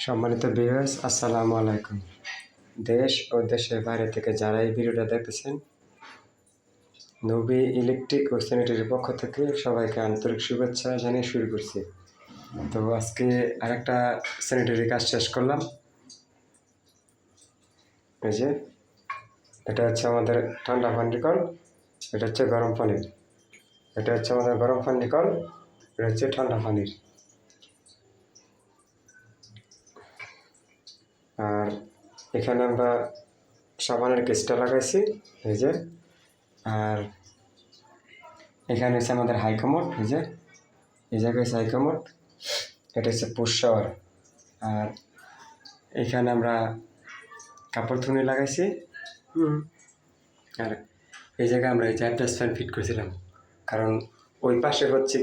সম্মানিত ভিউয়ার্স, আসসালামু আলাইকুম। দেশ ও দেশের বাইরে থেকে যারা এই ভিডিওটা দেখতেছেন, নবী ইলেকট্রিক ও স্যানিটারির পক্ষ থেকে সবাইকে আন্তরিক শুভেচ্ছা জানিয়ে শুরু করছি। তো আজকে আরেকটা স্যানিটারি কাজ শেষ করলাম। এই যে এটা হচ্ছে আমাদের ঠান্ডা পানির কল, এটা হচ্ছে গরম পানির। এটা হচ্ছে আমাদের গরম পানির কল, এটা হচ্ছে ঠান্ডা পানির। আর এখানে আমরা সাবানের কেসটা লাগাইছি, এই যে। আর এখানে হচ্ছে আমাদের হাইকমোড, এই যে এই জায়গায় হচ্ছে হাইকমোড, এটা হচ্ছে পুশ শাওয়ার। আর এখানে আমরা কাপড় ধুনি লাগাইছি। আর এই জায়গায় আমরা এই যে অ্যাডজাস্ট ফ্যান ফিট করেছিলাম, কারণ ওই পাশে হচ্ছে